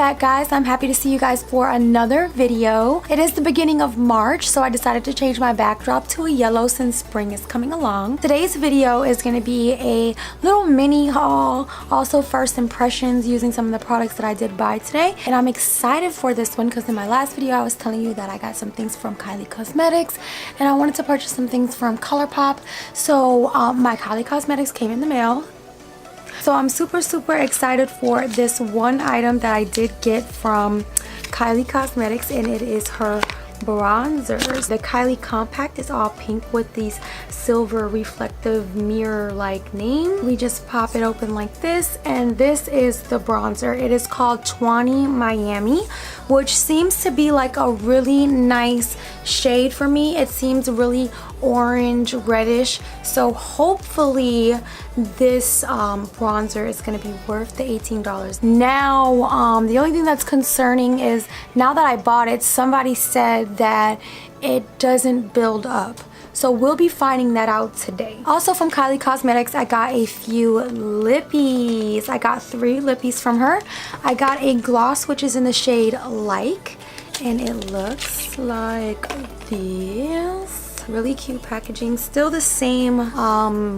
back, guys. I'm happy to see you guys for another video. It is the beginning of March, so I decided to change my backdrop to a yellow since spring is coming along. Today's video is going to be a little mini haul, also first impressions using some of the products that I did buy today. And I'm excited for this one because in my last video I was telling you that I got some things from Kylie Cosmetics and I wanted to purchase some things from Colourpop. So my Kylie Cosmetics came in the mail. So I'm super excited for this one item that I did get from Kylie Cosmetics, and it is her bronzers. The Kylie Compact is all pink with these silver reflective mirror like name. We just pop it open like this, and this is the bronzer. It is called Tawny Miami, which seems to be like a really nice shade for me. It seems really orange reddish, so hopefully this bronzer is going to be worth the $18. Now the only thing that's concerning is now that I bought it, somebody said that it doesn't build up, so we'll be finding that out today. Also from Kylie Cosmetics, I got a few lippies. I got 3 lippies from her. I got a gloss which is in the shade Like, and it looks like this. Really cute packaging, still the same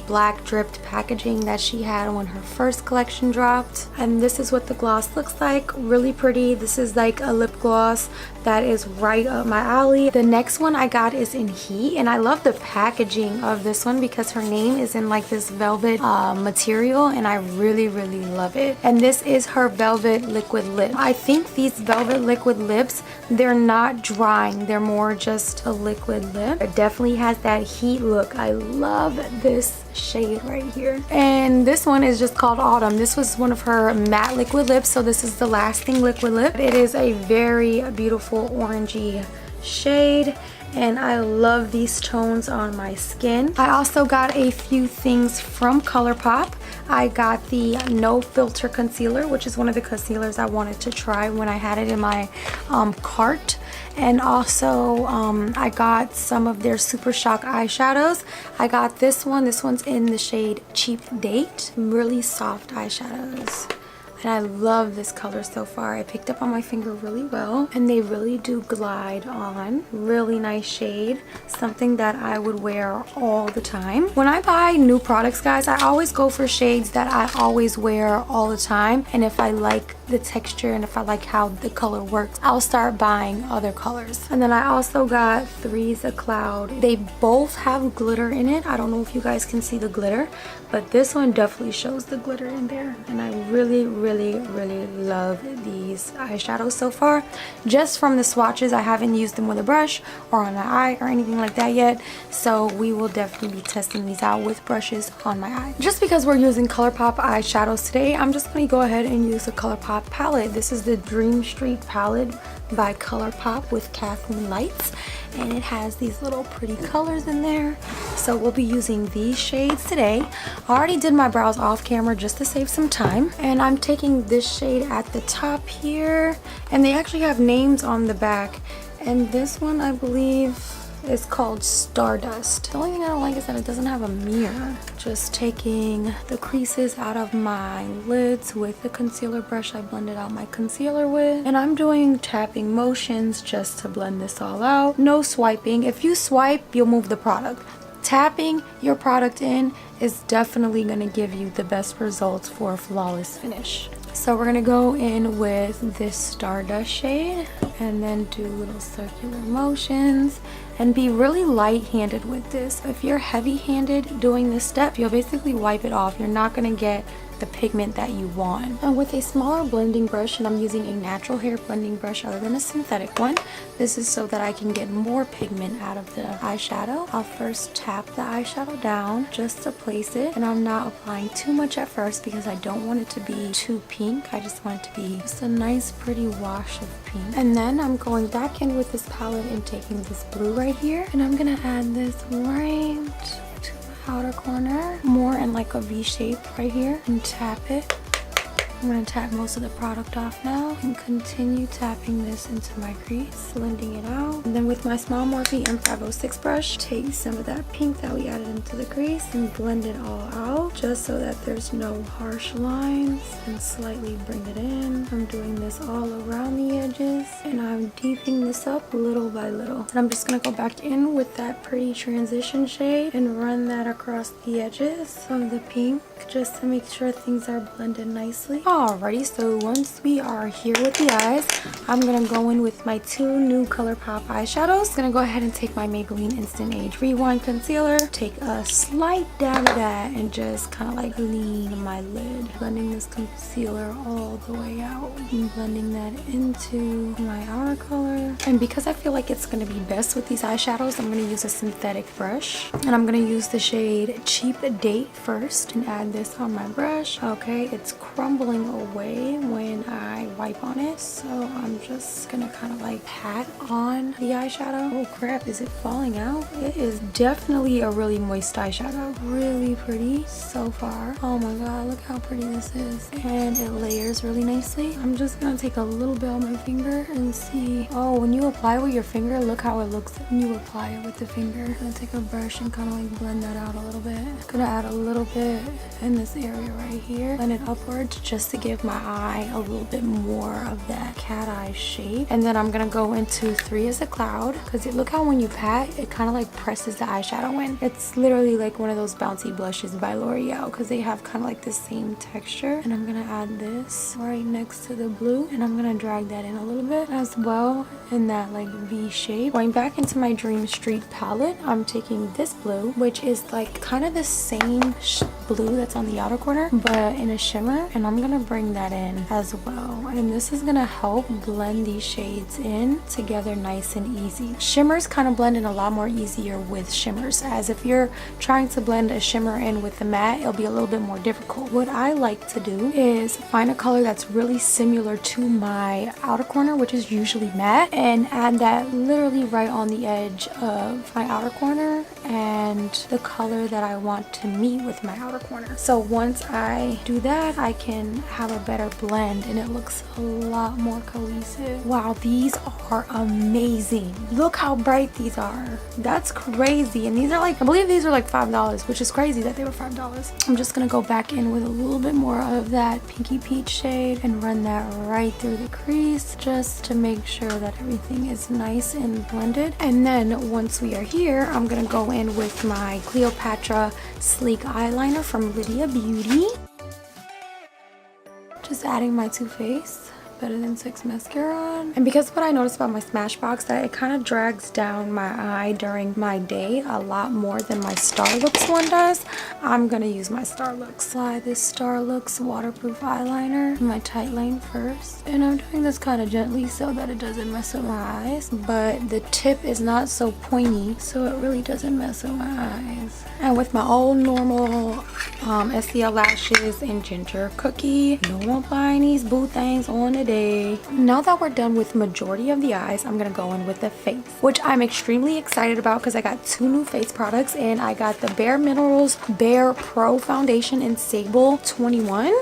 black dripped packaging that she had when her first collection dropped. And this is what the gloss looks like. Really pretty. This is like a lip gloss that is right up my alley. The next one I got is in Heat, and I love the packaging of this one because her name is in like this velvet material, and I really love it. And this is her velvet liquid lip. I think these velvet liquid lips, they're not drying, they're more just a liquid lip. It definitely has that heat look. I love this shade right here. And this one is just called Autumn. This was one of her matte liquid lips, so this is the lasting liquid lip. It is a very beautiful orangey shade, and I love these tones on my skin. I also got a few things from Colourpop. I got the No Filter Concealer, which is one of the concealers I wanted to try when I had it in my cart. And also I got some of their Super Shock eyeshadows. I got this one. This one's in the shade Cheap Date. Really soft eyeshadows. And I love this color so far. It picked up on my finger really well, and they really do glide on. Really nice shade. Something that I would wear all the time. When I buy new products, guys, I always go for shades that I always wear all the time. And if I like the texture and if I like how the color works, I'll start buying other colors. And then I also got Three's a Cloud. They both have glitter in it. I don't know if you guys can see the glitter, but this one definitely shows the glitter in there. And I really love these eyeshadows so far. Just from the swatches, I haven't used them with a brush or on my eye or anything like that yet, so we will definitely be testing these out with brushes on my eye. Just because we're using Colourpop eyeshadows today, I'm just going to go ahead and use a Colourpop palette. This is the Dream Street palette by Colourpop with Kathleen Lights, and it has these little pretty colors in there, so we'll be using these shades today. I already did my brows off camera just to save some time, and I'm taking this shade at the top here, and they actually have names on the back, and this one I believe is called Stardust. The only thing I don't like is that it doesn't have a mirror. Just taking the creases out of my lids with the concealer brush I blended out my concealer with, and I'm doing tapping motions just to blend this all out. No swiping. If you swipe, you'll move the product. Tapping your product in is definitely going to give you the best results for a flawless finish. So we're going to go in with this Stardust shade and then do little circular motions and be really light-handed with this. If you're heavy-handed doing this step, you'll basically wipe it off. You're not going to get the pigment that you want. And with a smaller blending brush, and I'm using a natural hair blending brush other than a synthetic one, this is so that I can get more pigment out of the eyeshadow. I'll first tap the eyeshadow down just to place it, and I'm not applying too much at first because I don't want it to be too pink. I just want it to be just a nice pretty wash of pink. And then I'm going back in with this palette and taking this blue right here, and I'm gonna add this right to the outer corner, more in like a V shape right here, and tap it I'm going to tap most of the product off now and continue tapping this into my crease, blending it out. And then with my Small Morphe M506 brush, take some of that pink that we added into the crease and blend it all out just so that there's no harsh lines, and slightly bring it in. I'm doing this all around the edges and I'm deepening this up little by little. And I'm just going to go back in with that pretty transition shade and run that across the edges of the pink just to make sure things are blended nicely. Alrighty, so once we are here with the eyes, I'm gonna go in with my two new Colourpop eyeshadows. Gonna go ahead and take my Maybelline Instant Age Rewind Concealer, take a slight dab of that and just kind of like lean my lid, blending this concealer all the way out and blending that into my outer color. And because I feel like it's gonna be best with these eyeshadows, I'm gonna use a synthetic brush, and I'm gonna use the shade Cheap Date first and add this on my brush. Okay, it's crumbling away when I wipe on it, so I'm just gonna kind of like pat on the eyeshadow. Oh crap, is it falling out? It is definitely a really moist eyeshadow. Really pretty so far. Oh my god, look how pretty this is, and it layers really nicely. I'm just gonna take a little bit on my finger and see. Oh, when you apply with your finger, look how it looks when you apply it with the finger. I'm gonna take a brush and kind of like blend that out a little bit. I'm gonna add a little bit in this area right here, blend it upwards just to give my eye a little bit more of that cat eye shape. And then I'm gonna go into 3 as a Cloud, because look how when you pat, it kind of like presses the eyeshadow in. It's literally like one of those bouncy blushes by L'Oreal, because they have kind of like the same texture. And I'm gonna add this right next to the blue, and I'm gonna drag that in a little bit as well in that like V shape. Going back into my Dream Street palette, I'm taking this blue, which is like kind of the same blue that's on the outer corner but in a shimmer, and I'm gonna bring that in as well. And this is gonna help blend these shades in together nice and easy. Shimmers kind of blend in a lot more easier with shimmers, as if you're trying to blend a shimmer in with the matte, it'll be a little bit more difficult. What I like to do is find a color that's really similar to my outer corner, which is usually matte, and add that literally right on the edge of my outer corner and the color that I want to meet with my outer corner. So once I do that, I can have a better blend and it looks a lot more cohesive. Wow, these are amazing. Look how bright these are. That's crazy. And these are like, I believe these are like $5, which is crazy that they were $5. I'm just gonna go back in with a little bit more of that pinky peach shade and run that right through the crease just to make sure that everything is nice and blended. And then once we are here, I'm gonna go in with my Cleopatra Sleek Eyeliner from Lydia Beauty. Just adding my Too Faced Better Than Sex mascara on. And because what I noticed about my Smashbox, that it kind of drags down my eye during my day a lot more than my Starlooks one does, I'm gonna use my Starlooks. Apply this Starlooks waterproof eyeliner in my tight line first, and I'm doing this kind of gently so that it doesn't mess up my eyes, but the tip is not so pointy, so it really doesn't mess up my eyes. And with my old normal SCL lashes and ginger cookie, no applying these boo things on the day. Now that we're done with majority of the eyes, I'm gonna go in with the face, which I'm extremely excited about because I got 2 new face products, and I got the Bare Minerals Bare Pro Foundation in Sable 21.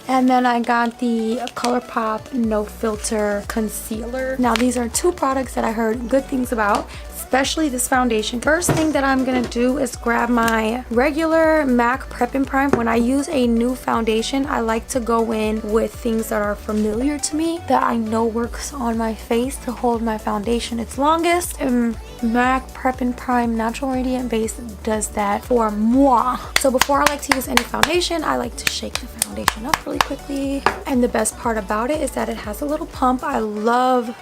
And then I got the Colourpop No Filter Concealer. Now these are 2 products that I heard good things about, especially this foundation. First thing that I'm gonna do is grab my regular MAC Prep and Prime. When I use a new foundation, I like to go in with things that are familiar to me, that I know works on my face to hold my foundation its longest. And MAC Prep and Prime Natural Radiant Base does that for moi. So before I like to use any foundation, I like to shake the foundation up really quickly. And the best part about it is that it has a little pump. I love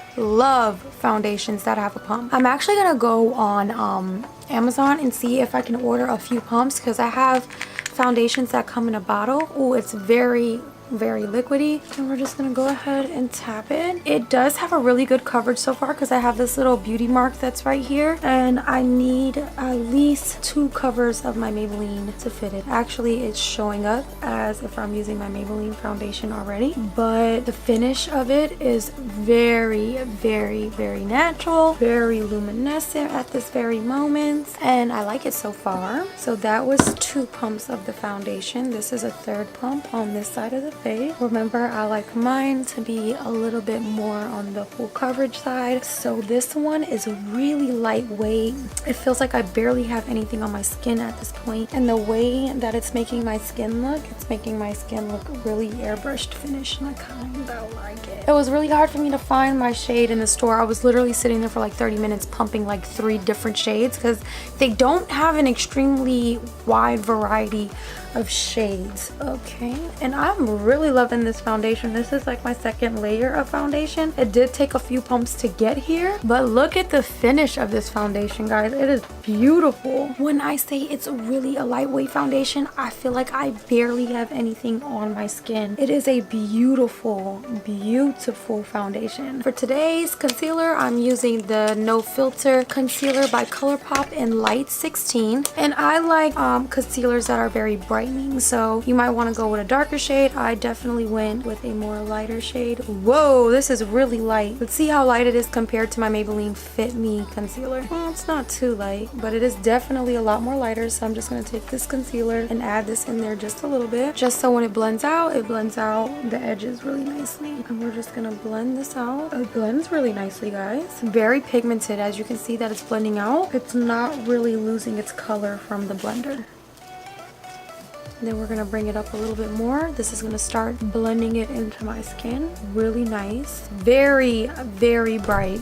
foundations that have a pump. I'm actually gonna go on Amazon and see if I can order a few pumps, because I have foundations that come in a bottle. Oh, it's very liquidy. And we're just gonna go ahead and tap it. It does have a really good coverage so far because I have this little beauty mark that's right here, and I need at least 2 covers of my Maybelline to fit it. Actually, it's showing up as if I'm using my Maybelline foundation already, but the finish of it is very natural, very luminescent at this very moment, and I like it so far. So that was 2 pumps of the foundation. This is a 3rd pump on this side of the face. Remember, I like mine to be a little bit more on the full coverage side. So this one is really lightweight. It feels like I barely have anything on my skin at this point. And the way that it's making my skin look, it's making my skin look really airbrushed finish, and I kind of like it. It was really hard for me to find my shade in the store. I was literally sitting there for like 30 minutes pumping like 3 different shades because they don't have an extremely wide variety of shades. Okay, and I'm really loving this foundation. This is like my second layer of foundation. It did take a few pumps to get here, but look at the finish of this foundation, guys. It is beautiful. When I say it's really a lightweight foundation, I feel like I barely have anything on my skin. It is a beautiful, beautiful foundation. For today's concealer, I'm using the No Filter Concealer by Colourpop in Light 16, and I like concealers that are very brightening, so you might want to go with a darker shade. I definitely went with a more lighter shade. Whoa, this is really light. Let's see how light it is compared to my Maybelline Fit Me concealer. Well, it's not too light, but it is definitely a lot more lighter, so I'm just going to take this concealer and add this in there just a little bit, just so when it blends out the edges really nicely. And we're just going to blend this out. It blends really nicely, guys. Very pigmented. As you can see that it's blending out, it's not really losing its color from the blender. And then we're going to bring it up a little bit more. This is going to start blending it into my skin. Really nice. Very, very bright.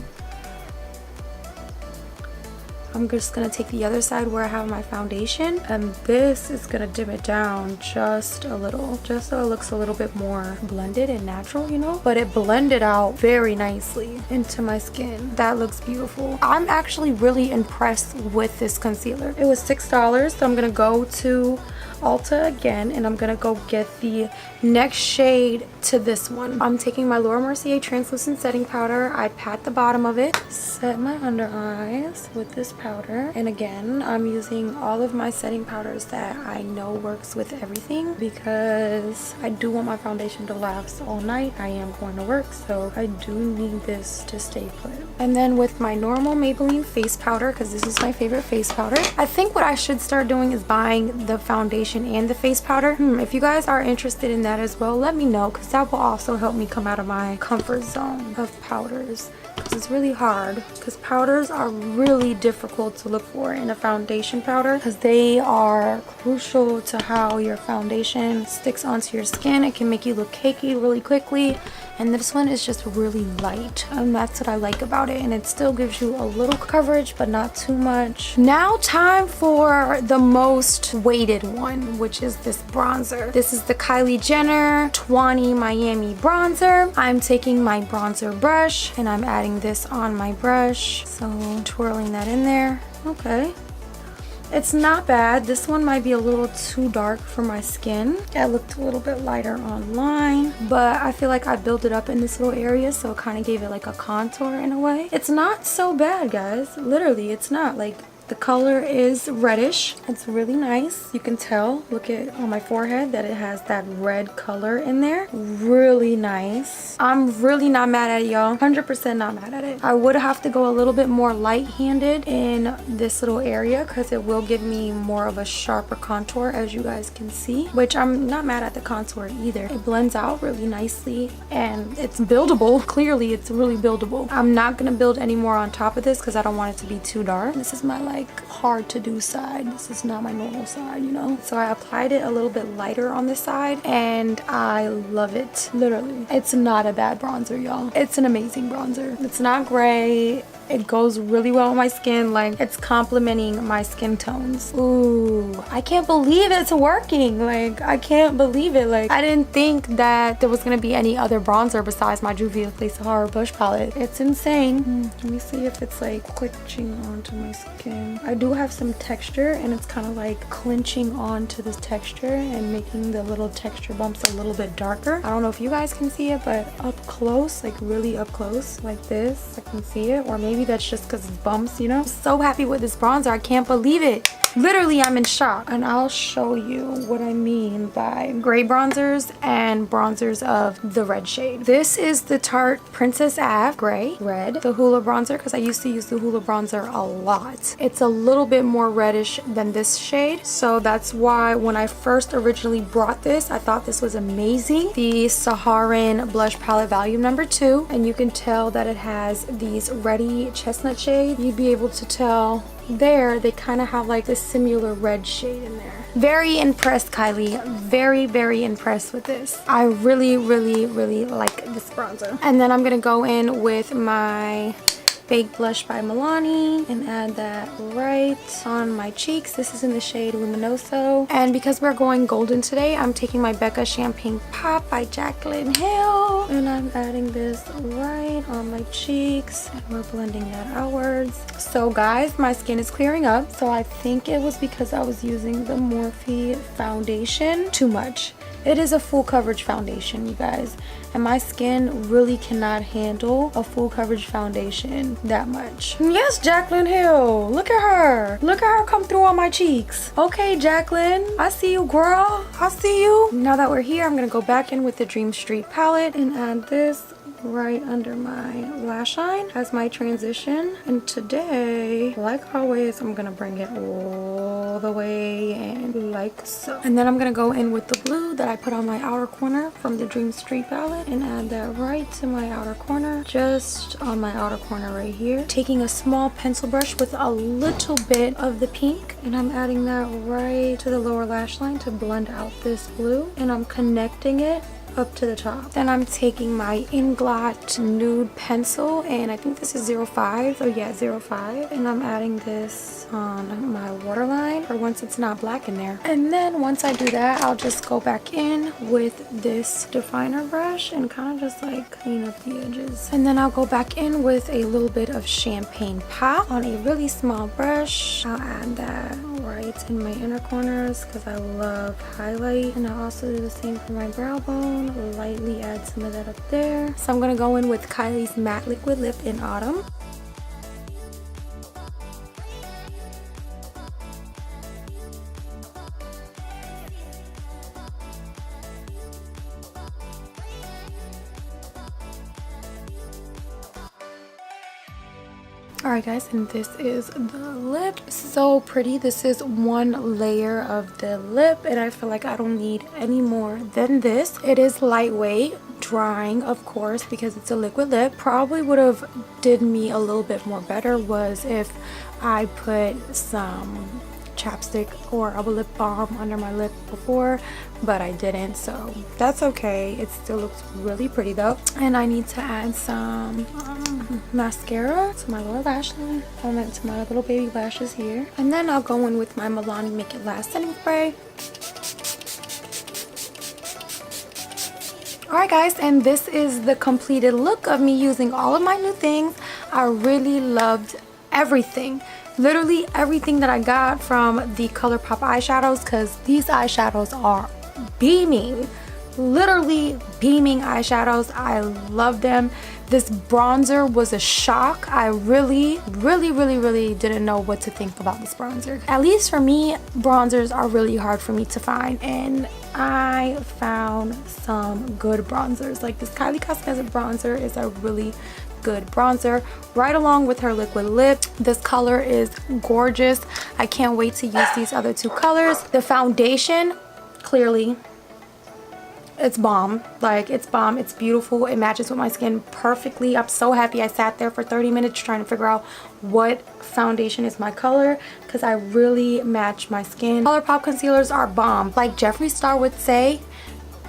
I'm just going to take the other side where I have my foundation, and this is going to dim it down just a little, just so it looks a little bit more blended and natural, you know, but it blended out very nicely into my skin. That looks beautiful. I'm actually really impressed with this concealer. It was $6, so I'm going to go to Ulta again, and I'm gonna go get the next shade to this one. I'm taking my Laura Mercier translucent setting powder. I pat the bottom of it, set my under eyes with this powder, and again I'm using all of my setting powders that I know works with everything because I do want my foundation to last all night. I am going to work, so I do need this to stay put. And then with my normal Maybelline face powder, because this is my favorite face powder, I think what I should start doing is buying the foundation and the face powder. If you guys are interested in that as well, let me know, because that will also help me come out of my comfort zone of powders, because it's really hard, because powders are really difficult to look for in a foundation powder, because they are crucial to how your foundation sticks onto your skin. It can make you look cakey really quickly, and this one is just really light, and that's what I like about it. And it still gives you a little coverage, but not too much. Now time for the most weighted one, which is this bronzer. This is the Kylie Jenner Tawny Miami bronzer. I'm taking my bronzer brush and I'm adding this on my brush, so twirling that in there. Okay, it's not bad. This one might be a little too dark for my skin. It looked a little bit lighter online, but I feel like I built it up in this little area, so it kind of gave it like a contour in a way. It's not so bad, guys. Literally, it's not. Like, the color is reddish. It's really nice. You can tell, look at on my forehead, that it has that red color in there. Really nice. I'm really not mad at it, y'all. 100% not mad at it. I would have to go a little bit more light-handed in this little area, because it will give me more of a sharper contour, as you guys can see, which I'm not mad at the contour either. It blends out really nicely and it's buildable. Clearly it's really buildable. I'm not gonna build any more on top of this because I don't want it to be too dark. This is my like hard to do side. This is not my normal side, you know, so I applied it a little bit lighter on this side and I love it. Literally, it's not a bad bronzer, y'all. It's an amazing bronzer. It's not gray. It goes really well on my skin. Like, it's complementing my skin tones. Ooh, I can't believe it's working. Like, I can't believe it. Like, I didn't think that there was gonna be any other bronzer besides my Juvia's Place Horror Bush palette. It's insane. Let me see if it's like clinching onto my skin. I do have some texture, and it's kind of like clinching onto this texture and making the little texture bumps a little bit darker. I don't know if you guys can see it, but up close, like really up close like this, I can see it. Or maybe that's just because it's bumps, you know. I'm so happy with this bronzer. I can't believe it. Literally, I'm in shock. And I'll show you what I mean by gray bronzers and bronzers of the red shade. This is the Tarte Princess Ave Gray Red, the Hoola bronzer, because I used to use the Hoola bronzer a lot. It's a little bit more reddish than this shade, so that's why when I first originally brought this, I thought this was amazing. The Saharan Blush Palette Volume number 2, and you can tell that it has these reddy chestnut shades. You'd be able to tell there they kind of have like this similar red shade in there. Very impressed, Kylie. Very impressed with this. I really like this bronzer. And then I'm gonna go in with my Baked Blush by Milani and add that right on my cheeks. This is in the shade Luminoso. And because we're going golden today, I'm taking my Becca Champagne Pop by Jaclyn Hill. And I'm adding this right on my cheeks. And we're blending that outwards. So guys, my skin is clearing up. So I think it was because I was using the Morphe foundation too much. It is a full coverage foundation, you guys, and my skin really cannot handle a full coverage foundation that much. Yes, Jaclyn Hill, look at her. Look at her come through on my cheeks. Okay, Jaclyn, I see you, girl. I see you. Now that we're here, I'm gonna go back in with the Dream Street palette and add this right under my lash line as my transition. And today, like always, I'm gonna bring it all the way in like so. And then I'm gonna go in with the blue that I put on my outer corner from the Dream Street palette and add that right to my outer corner, just on my outer corner right here. Taking a small pencil brush with a little bit of the pink, and I'm adding that right to the lower lash line to blend out this blue, and I'm connecting it up to the top. Then I'm taking my Inglot nude pencil, and I think this is 05. So yeah, 05. And I'm adding this on my waterline for once it's not black in there. And then once I do that, I'll just go back in with this definer brush and kind of just like clean up the edges. And then I'll go back in with a little bit of Champagne Pop on a really small brush. I'll add that right in my inner corners because I love highlight. And I'll also do the same for my brow bone. Lightly add some of that up there. So I'm gonna go in with Kylie's Matte Liquid Lip in Autumn. Alright guys, and this is the lip. So pretty. This is one layer of the lip, and I feel like I don't need any more than this. It is lightweight, drying of course because it's a liquid lip. Probably would have did me a little bit more better was if I put some chapstick or a lip balm under my lip before, but I didn't, so that's okay. It still looks really pretty though. And I need to add some mascara to my lower lash line, and to my little baby lashes here. And then I'll go in with my Milani Make It Last setting spray. Alright guys, and this is the completed look of me using all of my new things. I really loved everything. Literally everything that I got from the Colourpop eyeshadows, because these eyeshadows are beaming. Literally beaming eyeshadows. I love them. This bronzer was a shock. I really didn't know what to think about this bronzer. At least for me, bronzers are really hard for me to find, and I found some good bronzers. Like this Kylie Cosmetics bronzer is a really good bronzer, right along with her liquid lip. This color is gorgeous. I can't wait to use these other two colors. The foundation, clearly, it's bomb. Like, it's bomb. It's beautiful. It matches with my skin perfectly. I'm so happy I sat there for 30 minutes trying to figure out what foundation is my color, because I really match my skin. Colourpop concealers are bomb. Like Jeffree Star would say,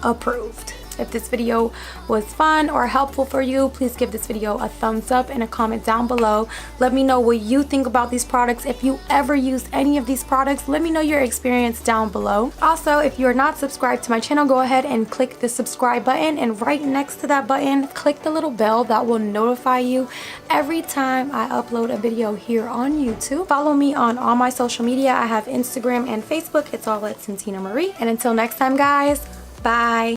approved. If this video was fun or helpful for you, please give this video a thumbs up and a comment down below. Let me know what you think about these products. If you ever used any of these products, let me know your experience down below. Also, if you are not subscribed to my channel, go ahead and click the subscribe button, and right next to that button, click the little bell that will notify you every time I upload a video here on YouTube. Follow me on all my social media. I have Instagram and Facebook. It's all at Santina Marie. And until next time guys, bye.